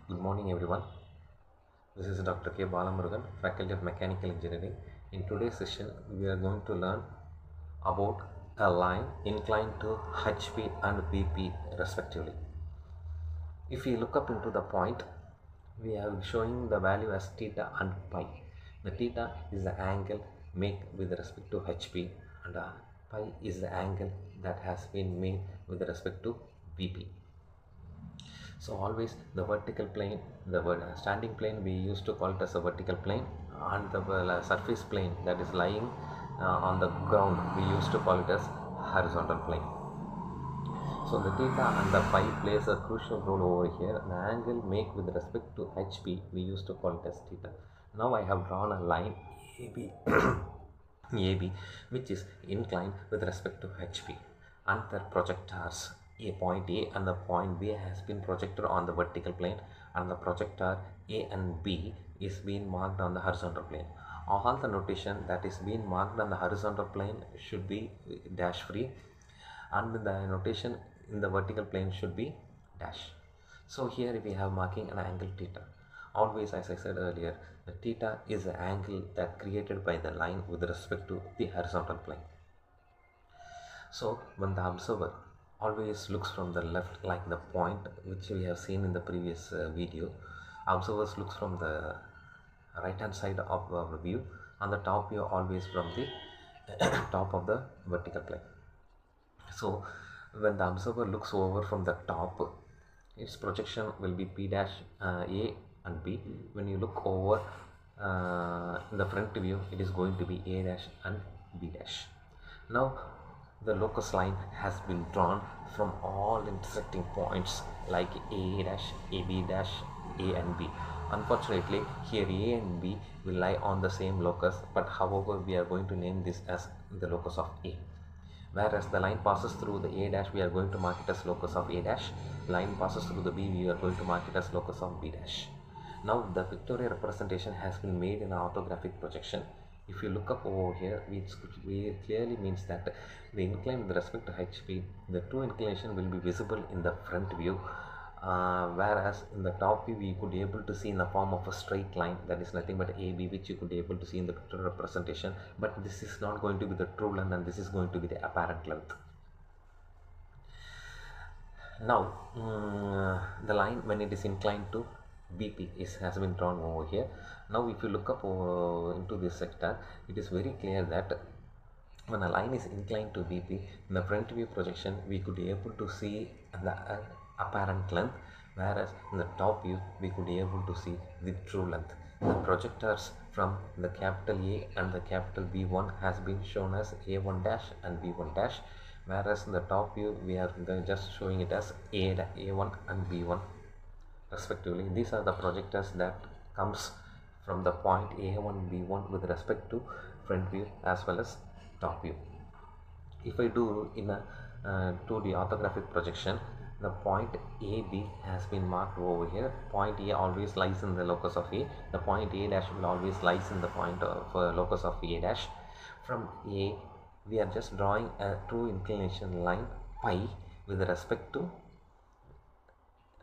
Good morning everyone. This is Dr. K. Balamurugan, Faculty of Mechanical Engineering. In today's session, we are going to learn about a line inclined to HP and VP respectively. If we look up into the point, we are showing the value as theta and pi. The theta is the angle made with respect to HP and pi is the angle that has been made with respect to VP. So always the vertical plane, the standing plane we used to call it as a vertical plane, and the surface plane that is lying on the ground we used to call it as horizontal plane. So the theta and the pi plays a crucial role over here. The angle made with respect to HP we used to call it as theta. Now I have drawn a line AB AB which is inclined with respect to HP, and the projectors a point A and the point B has been projected on the vertical plane, and the projector A and B is being marked on the horizontal plane. All the notation that is being marked on the horizontal plane should be dash free, and the notation in the vertical plane should be dash. So here we have marking an angle theta. Always, as I said earlier, the theta is the angle that created by the line with respect to the horizontal plane. So when the observer always looks from the left, like the point which we have seen in the previous video, observers looks from the right hand side of the view, and the top view always from the top of the vertical plane. So when the observer looks over from the top, its projection will be P dash A and B. When you look over in the front view, it is going to be A dash and B dash. Now the locus line has been drawn from all intersecting points like A dash, AB dash, A and B. Unfortunately, here A and B will lie on the same locus, but however we are going to name this as the locus of A. Whereas the line passes through the A dash, we are going to mark it as locus of A dash. Line passes through the B, we are going to mark it as locus of B dash. Now the pictorial representation has been made in an orthographic projection. If you look up over here, it clearly means that the incline with respect to HP, the true inclination will be visible in the front view, whereas in the top view we could be able to see in the form of a straight line, that is nothing but AB, which you could be able to see in the pictorial representation. But this is not going to be the true length, and this is going to be the apparent length. Now the line when it is inclined to BP has been drawn over here. Now if you look up into this sector, it is very clear that when a line is inclined to BP, in the front view projection we could be able to see the apparent length, whereas in the top view we could be able to see the true length. The projectors from the capital A and the capital B1 has been shown as A1 dash and B1 dash, whereas in the top view we are just showing it as A1 and B1 respectively. These are the projectors that comes from the point A1 B1 with respect to front view as well as top view. If I do in a 2D orthographic projection, the point AB has been marked over here. Point A always lies in the locus of A. The point A dash will always lies in the point of locus of A dash. From A, we are just drawing a true inclination line pi with respect to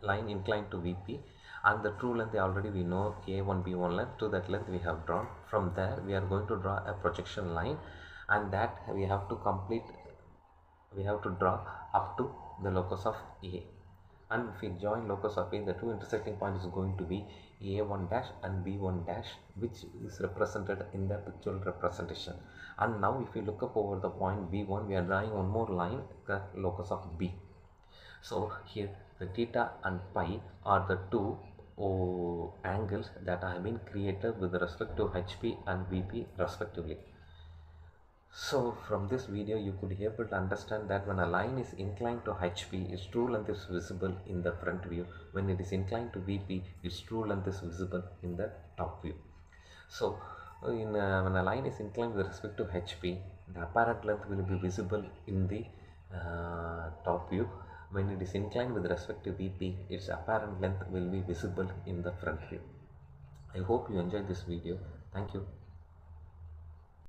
line inclined to VP, and the true length already we know A1 B1 length. To that length we have drawn. From there we are going to draw a projection line, and that we have to draw up to the locus of A, and if we join locus of A, the two intersecting points is going to be A1 dash and B1 dash, which is represented in the pictorial representation. And now if we look up over the point B1, we are drawing one more line, the locus of B. So here the theta and pi are the two angles that have been created with respect to HP and VP respectively. So from this video you could be able to understand that when a line is inclined to HP, its true length is visible in the front view. When it is inclined to VP, its true length is visible in the top view. So when a line is inclined with respect to HP, the apparent length will be visible in the top view. When it is inclined with respect to VP, its apparent length will be visible in the front view. I hope you enjoyed this video. Thank you.